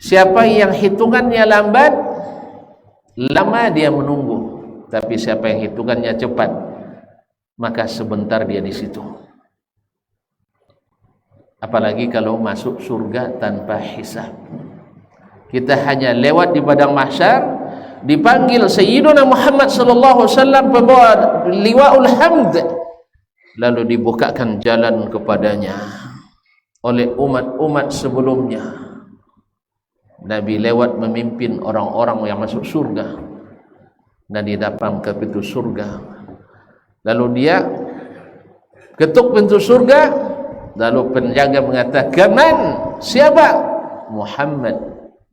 Siapa yang hitungannya lambat, lama dia menunggu. Tapi siapa yang hitungannya cepat, maka sebentar dia di situ. Apalagi kalau masuk surga tanpa hisab. Kita hanya lewat di padang mahsyar, dipanggil Sayyiduna Muhammad sallallahu alaihi wasallam pembawa liwaul hamd, lalu dibukakan jalan kepadanya oleh umat-umat sebelumnya. Nabi lewat memimpin orang-orang yang masuk surga, dan dia datang ke pintu surga. Lalu dia ketuk pintu surga, lalu penjaga mengatakan, "Man?" Siapa? Muhammad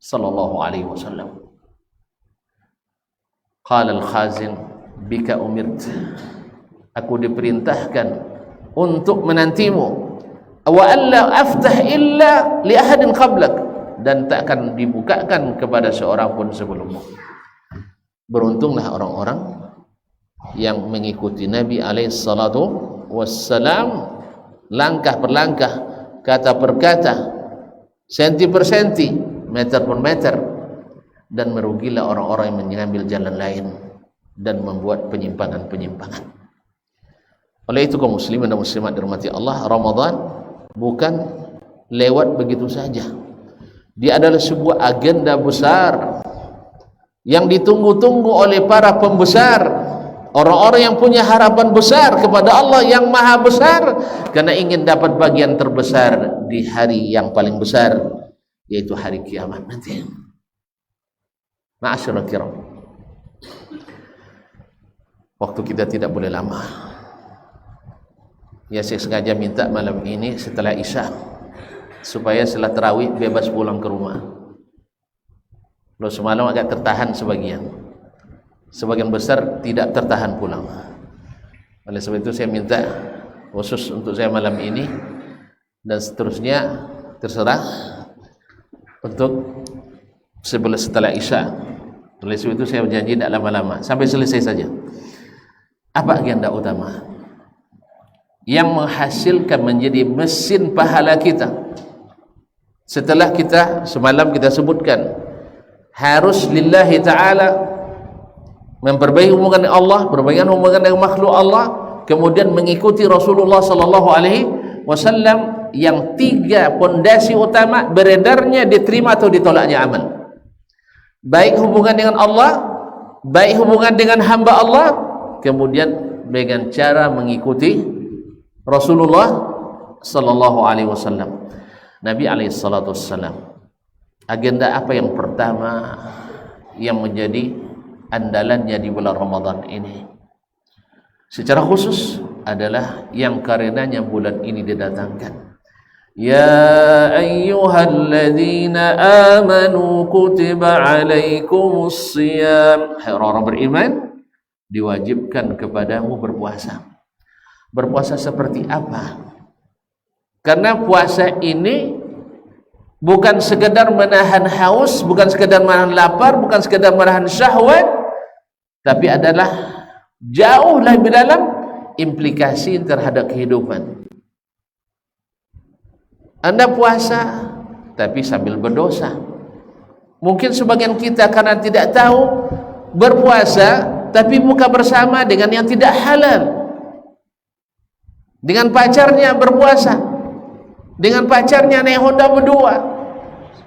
sallallahu alaihi wasallam. Qala al-khazin, "Bika umirt." Aku diperintahkan untuk menantimu. Wa alla aftah illa li ahadin qablak, dan tak akan dibukakan kepada seorang pun sebelummu. Beruntunglah orang-orang yang mengikuti Nabi alaihi salatu wassalam, langkah per langkah, kata per kata, senti per senti, meter per meter, dan merugilah orang-orang yang mengambil jalan lain dan membuat penyimpangan-penyimpangan. Oleh itu kaum muslimin dan muslimat dirahmati Allah, Ramadan bukan lewat begitu saja. Dia adalah sebuah agenda besar yang ditunggu-tunggu oleh para pembesar, orang-orang yang punya harapan besar kepada Allah yang maha besar, karena ingin dapat bagian terbesar di hari yang paling besar, yaitu hari kiamat nanti. Ma'asyiral kiram, waktu kita tidak boleh lama. Ya, saya sengaja minta malam ini setelah Isya, supaya setelah tarawih bebas pulang ke rumah. Lalu semalam agak tertahan sebagian besar tidak tertahan pulang. Oleh sebab itu saya minta khusus untuk saya malam ini, dan seterusnya terserah untuk setelah Isya. Oleh sebab itu saya berjanji tidak lama-lama, sampai selesai saja. Apa agenda utama yang menghasilkan menjadi mesin pahala kita? Setelah kita semalam kita sebutkan harus lillahi ta'ala, memperbaiki hubungan dengan Allah, perbaikan hubungan dengan makhluk Allah, kemudian mengikuti Rasulullah sallallahu alaihi wasallam, yang tiga pondasi utama beredarnya diterima atau ditolaknya amal. Baik hubungan dengan Allah, baik hubungan dengan hamba Allah, kemudian dengan cara mengikuti Rasulullah sallallahu alaihi wasallam. Nabi alaihi salatu wassalam, agenda apa yang pertama yang menjadi andalannya di bulan Ramadan ini secara khusus adalah yang karenanya bulan ini didatangkan. Ya ayyuhalladzina amanu kutiba alaikumus shiyam. Hai orang beriman, diwajibkan kepadamu berpuasa. Berpuasa seperti apa? Karena puasa ini bukan sekedar menahan haus, bukan sekedar menahan lapar, bukan sekedar menahan syahwat, tapi adalah jauh lebih dalam implikasi terhadap kehidupan. Anda puasa tapi sambil berdosa. Mungkin sebagian kita karena tidak tahu berpuasa tapi buka bersama dengan yang tidak halal. Dengan pacarnya berpuasa, dengan pacarnya naik Honda berdua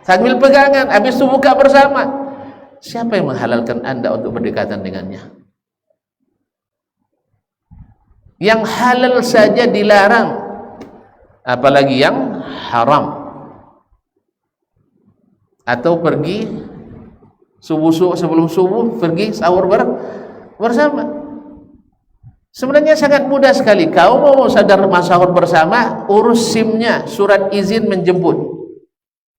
sambil pegangan, habis itu buka bersama. Siapa yang menghalalkan Anda untuk berdekatan dengannya? Yang halal saja dilarang, apalagi yang haram. Atau pergi sebelum subuh pergi sahur bersama. Sebenarnya sangat mudah sekali. Kau mau sadar sahur bersama, urus SIM-nya, surat izin menjemput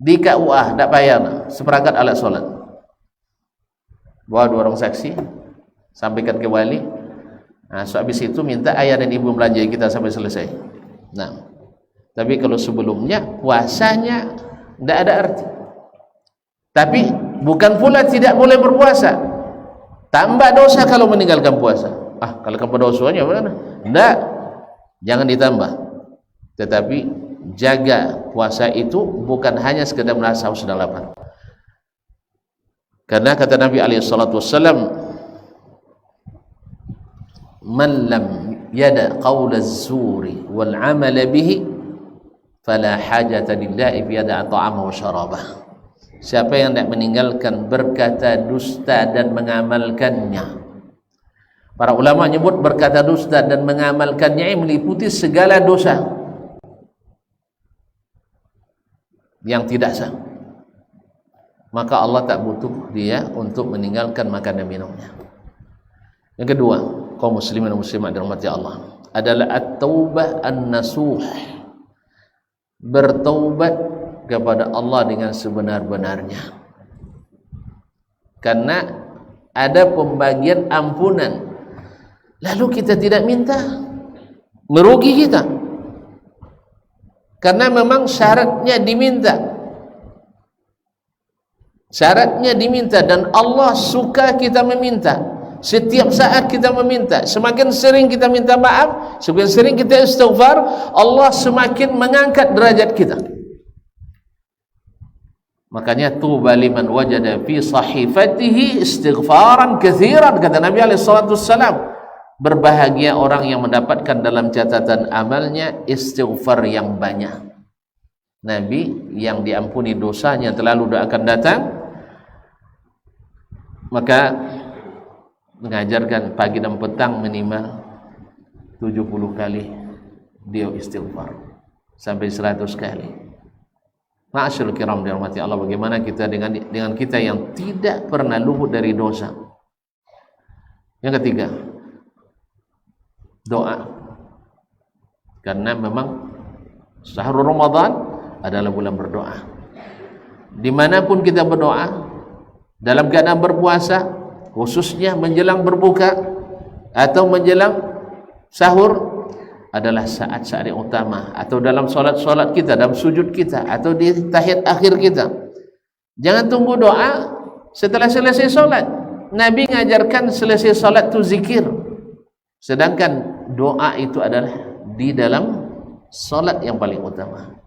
di KUA, tak bayar, seperangkat alat sholat. Bawa 2 orang saksi, sampaikan ke wali. Nah, so habis itu minta ayah dan ibu belanja kita sampai selesai. Nah, tapi kalau sebelumnya puasanya tidak ada arti. Tapi bukan pula tidak boleh berpuasa. Tambah dosa kalau meninggalkan puasa. Kalau kamu dosanya mana? Tidak, jangan ditambah. Tetapi jaga puasa itu bukan hanya sekedar merasa haus dan lapar, Karena kata Nabi SAW, man lam yada qawla az-zuri wal amala bihi fala hajata lillahi fi yada ta'amahu wa syarabah. Siapa yang tidak meninggalkan berkata dusta dan mengamalkannya. Para ulama menyebut berkata dusta dan mengamalkannya yang meliputi segala dosa yang tidak sah, maka Allah tak butuh dia untuk meninggalkan makan dan minumnya. Yang kedua, kaum muslimin dan muslimat dirahmati Allah, adalah at-taubah an-nasuh, bertaubat kepada Allah dengan sebenar-benarnya. Karena ada pembagian ampunan, lalu kita tidak minta, merugi kita. Karena memang syaratnya diminta. Syaratnya diminta, dan Allah suka kita meminta. Setiap saat kita meminta. Semakin sering kita minta maaf, semakin sering kita istighfar, Allah semakin mengangkat derajat kita. Makanya tuba liman wajada fi sahifatihi istighfaran katsiran, kata Nabi SAW. Berbahagia orang yang mendapatkan dalam catatan amalnya istighfar yang banyak. Nabi yang diampuni dosanya terlalu akan datang, maka mengajarkan pagi dan petang minimal 70 kali dia istighfar, sampai 100 kali. Ma'asyarul kiram dirahmati Allah, bagaimana kita dengan kita yang tidak pernah luput dari dosa. Yang ketiga, doa. Karena memang syahrul Ramadan adalah bulan berdoa. Dimanapun kita berdoa, dalam keadaan berpuasa, khususnya menjelang berbuka atau menjelang sahur, adalah saat-saat yang utama. Atau dalam solat-solat kita, dalam sujud kita, atau di tahiyat akhir kita. Jangan tunggu doa setelah selesai solat. Nabi mengajarkan selesai solat itu zikir, sedangkan doa itu adalah di dalam solat yang paling utama.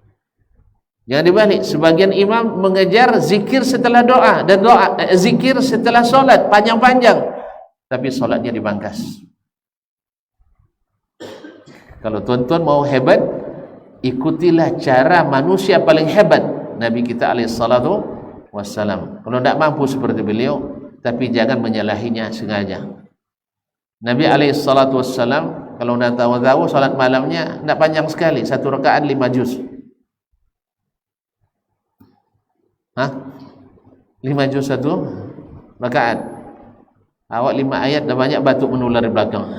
Jangan dibalik, sebagian imam mengejar zikir setelah doa, dan zikir setelah solat panjang-panjang, tapi solatnya dipangkas. Kalau tuan-tuan mau hebat, ikutilah cara manusia paling hebat, Nabi kita alaihissalatu wassalam. Kalau tidak mampu seperti beliau, tapi jangan menyalahinya sengaja. Nabi alaihissalatu wassalam kalau dah tahu-tahu salat malamnya tidak panjang sekali, 1 rakaat 5 juz. 5 juz 1 rakaat. Awak 5 ayat dah banyak batuk menular di belakang.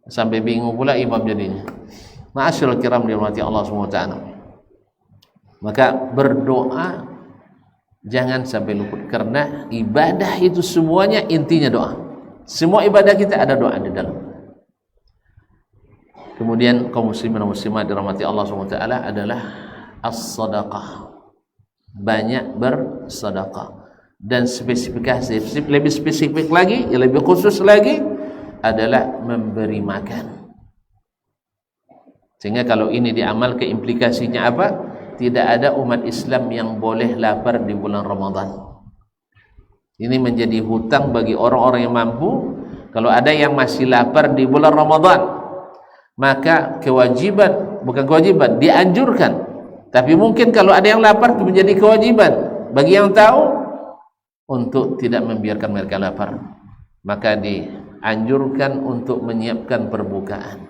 Sampai bingung pula imam jadinya. Ma'asyiral kiram dirahmati Allah SWT. Maka berdoa jangan sampai luput, karena ibadah itu semuanya intinya doa. Semua ibadah kita ada doa di dalam. Kemudian kaum muslimin dan muslimat dirahmati Allah SWT adalah as-sadaqah. Banyak bersedekah. Dan spesifikasi lebih spesifik lagi, yang lebih khusus lagi adalah memberi makan. Sehingga kalau ini diamal, ke implikasinya apa? Tidak ada umat Islam yang boleh lapar di bulan Ramadan. Ini menjadi hutang bagi orang-orang yang mampu. Kalau ada yang masih lapar di bulan Ramadan, maka kewajiban, bukan kewajiban, dianjurkan. Tapi mungkin kalau ada yang lapar, itu menjadi kewajiban bagi yang tahu untuk tidak membiarkan mereka lapar. Maka dianjurkan untuk menyiapkan perbukaan.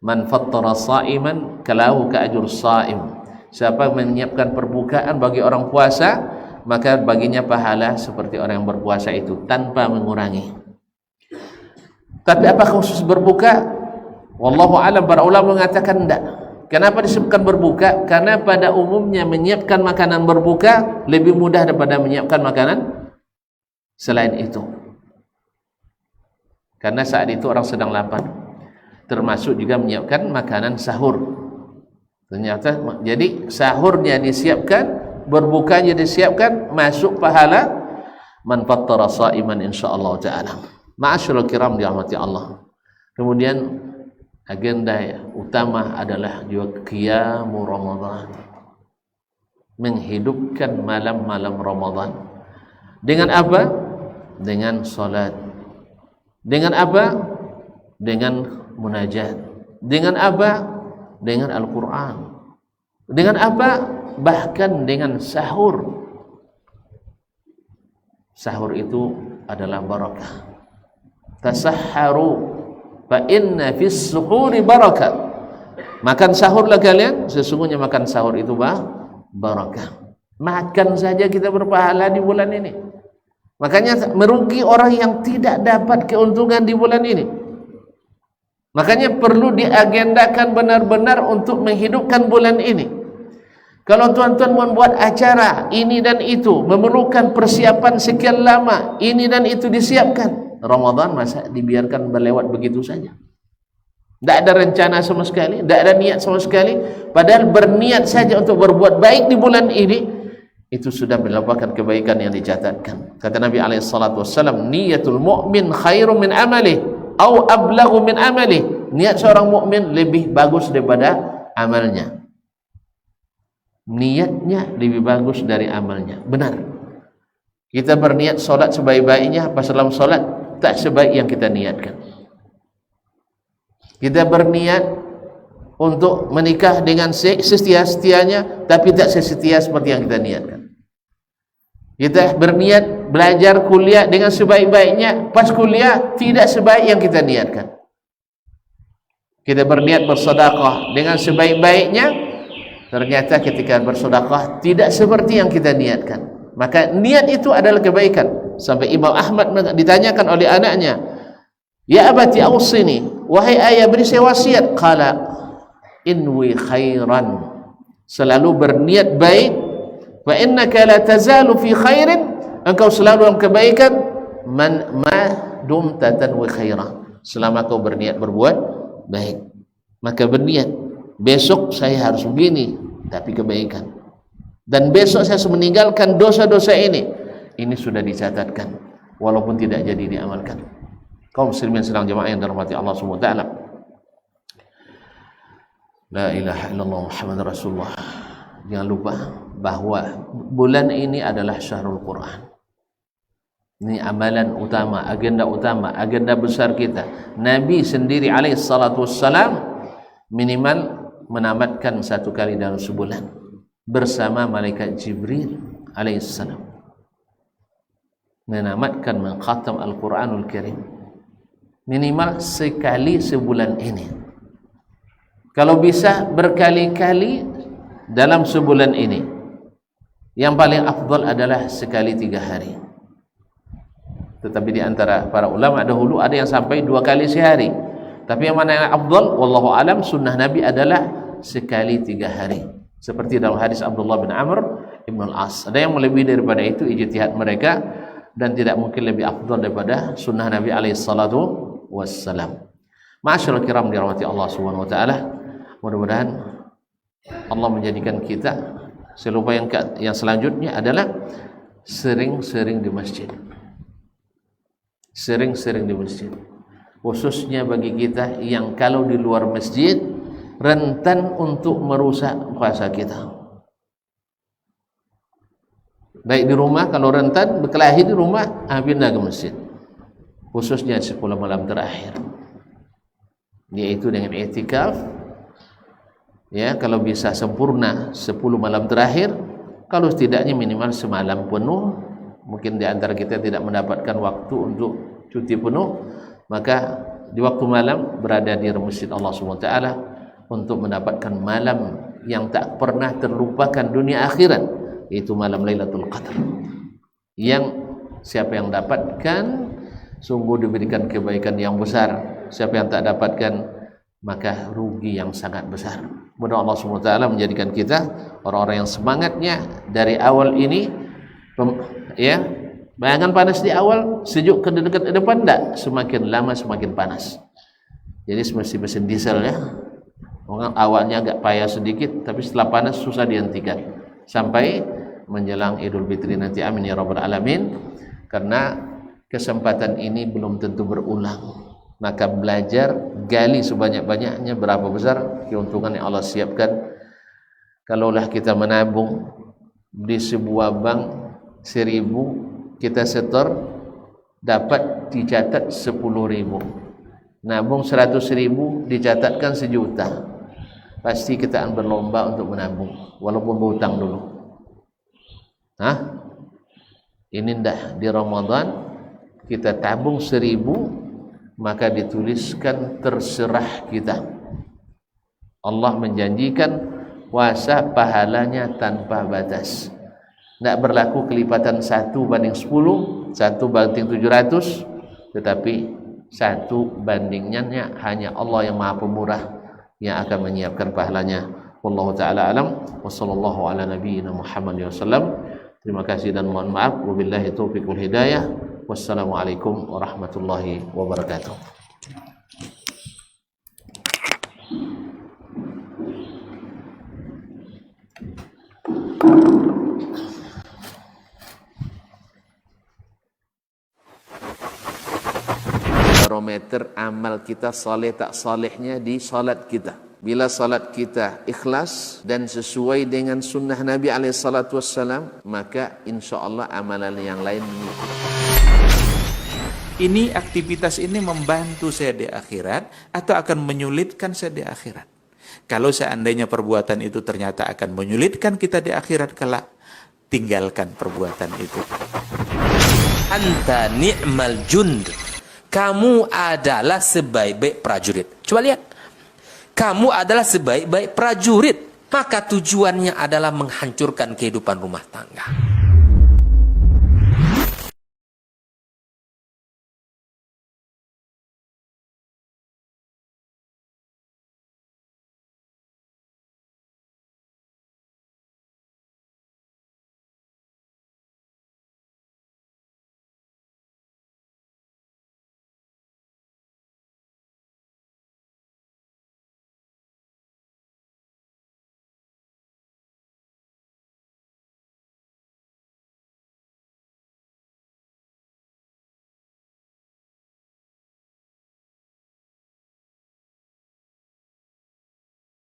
Man fattara sa'iman kalahu ka ajur sha'im. Siapa menyiapkan perbukaan bagi orang puasa, maka baginya pahala seperti orang yang berpuasa itu, tanpa mengurangi. Tapi apa khusus berbuka? Wallahu alam, para ulama mengatakan tidak. Kenapa disebutkan berbuka? Karena pada umumnya menyiapkan makanan berbuka lebih mudah daripada menyiapkan makanan selain itu. Karena saat itu orang sedang lapar. Termasuk juga menyiapkan makanan sahur. Ternyata jadi sahurnya disiapkan, berbukanya disiapkan, masuk pahala man fattara sha'iman insyaallah taala. Ma'asyiral kiram dirahmati Allah. Kemudian agenda utama adalah juga qiyamul Ramadan, menghidupkan malam-malam Ramadan. Dengan apa? Dengan salat. Dengan apa? Dengan munajat. Dengan apa? Dengan Al-Quran. Dengan apa? Bahkan dengan sahur. Sahur itu adalah barakah. Tasahharu fa inna fis suhuri barakah. Makan sahurlah kalian, sesungguhnya makan sahur itu barakah. Makan saja kita berpahala di bulan ini. Makanya merugi orang yang tidak dapat keuntungan di bulan ini. Makanya perlu diagendakan benar-benar untuk menghidupkan bulan ini. Kalau tuan-tuan membuat acara ini dan itu, memerlukan persiapan sekian lama, ini dan itu disiapkan. Ramadan masa dibiarkan berlewat begitu saja? Tidak ada rencana sama sekali, tidak ada niat sama sekali. Padahal berniat saja untuk berbuat baik di bulan ini, itu sudah merupakan kebaikan yang dicatatkan. Kata Nabi SAW, niyatul mu'min khairum min amalih, atau ablagu min amalih. Niat seorang mukmin lebih bagus daripada amalnya. Niatnya lebih bagus dari amalnya. Benar. Kita berniat solat sebaik-baiknya, pas dalam solat tak sebaik yang kita niatkan. Kita berniat untuk menikah dengan sesetia-setianya, tapi tak sesetia seperti yang kita niatkan. Kita berniat belajar kuliah dengan sebaik-baiknya, pas kuliah tidak sebaik yang kita niatkan. Kita berniat bersedekah dengan sebaik-baiknya, ternyata ketika bersedekah tidak seperti yang kita niatkan. Maka niat itu adalah kebaikan. Sampai Imam Ahmad ditanyakan oleh anaknya, "Ya abati awsini, wahai ayah beri saya wasiat." Qala inwi khairan, selalu berniat baik. Fa innaka la tazalu fi khairin, engkau selalu dalam kebaikan. Ma dumta tanwi khairan, selama kau berniat berbuat baik. Maka berniat, besok saya harus begini, tapi kebaikan. Dan besok saya harus meninggalkan dosa-dosa ini. Ini sudah dicatatkan, walaupun tidak jadi diamalkan. Kaum muslimin sedang jemaah yang dirahmati Allah Subhanahu wa taala. La ilaha illallah Muhammadur Rasulullah. Jangan lupa bahwa bulan ini adalah Syahrul Quran. Ini amalan utama, agenda besar kita. Nabi sendiri alaihi salatu wassalam minimal menamatkan 1 kali dalam sebulan bersama malaikat Jibril alaihi salam. Menamatkan mengkhatam Al-Quranul Karim minimal sekali sebulan ini. Kalau bisa berkali-kali dalam sebulan ini. Yang paling afdal adalah sekali 3 hari. Tetapi di antara para ulama dahulu ada yang sampai 2 kali sehari. Tapi yang mana yang afdal, wallahu alam, sunnah Nabi adalah sekali 3 hari. Seperti dalam hadis Abdullah bin Amr ibn al-As. Ada yang melebihi daripada itu, ijtihad mereka, dan tidak mungkin lebih afdal daripada sunnah Nabi alaihi salatu wassalam. Ma'asyiral kiram dirahmati Allah Subhanahu wa taala. Mudah-mudahan Allah menjadikan kita selupa yang selanjutnya adalah sering-sering di masjid. Sering-sering di masjid. Khususnya bagi kita yang kalau di luar masjid rentan untuk merusak puasa kita. Baik di rumah, kalau rentan berkelahi di rumah, pindah ke masjid. Khususnya 10 malam terakhir. Yaitu dengan i'tikaf. Ya, kalau bisa sempurna 10 malam terakhir, kalau setidaknya minimal semalam penuh. Mungkin di antara kita tidak mendapatkan waktu untuk cuti penuh, maka di waktu malam berada di masjid Allah SWT untuk mendapatkan malam yang tak pernah terlupakan dunia akhirat, yaitu malam Lailatul Qadar. Yang siapa yang dapatkan sungguh diberikan kebaikan yang besar. Siapa yang tak dapatkan maka rugi yang sangat besar. Mudah Allah SWT menjadikan kita orang-orang yang semangatnya dari awal ini, ya, bayangan panas di awal, sejuk ke depan tak, semakin lama semakin panas. Jadi seperti mesin diesel, ya, orang awalnya agak payah sedikit, tapi setelah panas susah dihentikan sampai menjelang Idul Fitri nanti. Amin ya rabbal alamin. Karena kesempatan ini belum tentu berulang, maka belajar, gali sebanyak-banyaknya berapa besar keuntungan yang Allah siapkan. Kalaulah kita menabung di sebuah bank 1.000, kita setor dapat dicatat 10.000, nabung 100.000 dicatatkan 1 juta, pasti kita akan berlomba untuk menabung walaupun berhutang dulu. Ini ndak di Ramadan kita tabung 1.000, maka dituliskan terserah kita. Allah menjanjikan puasa pahalanya tanpa batas. Tidak berlaku kelipatan 1/10, 1/700, tetapi 1/nya hanya Allah yang Maha Pemurah yang akan menyiapkan pahalanya. Wallahu taala alam wa sallallahu ala nabiyyina Muhammad wasallam. Terima kasih dan mohon maaf. Wabillahi taufiq wal hidayah. Wassalamualaikum warahmatullahi wabarakatuh. Barometer amal kita saleh tak salehnya di salat kita. Bila salat kita ikhlas dan sesuai dengan sunnah Nabi SAW, maka insya Allah amalan yang lain mengikuti. Ini aktivitas ini membantu saya di akhirat atau akan menyulitkan saya di akhirat? Kalau seandainya perbuatan itu ternyata akan menyulitkan kita di akhirat kelak, tinggalkan perbuatan itu. Anta ni'mal jund. Kamu adalah sebaik-baik prajurit. Coba lihat. Kamu adalah sebaik-baik prajurit. Maka tujuannya adalah menghancurkan kehidupan rumah tangga.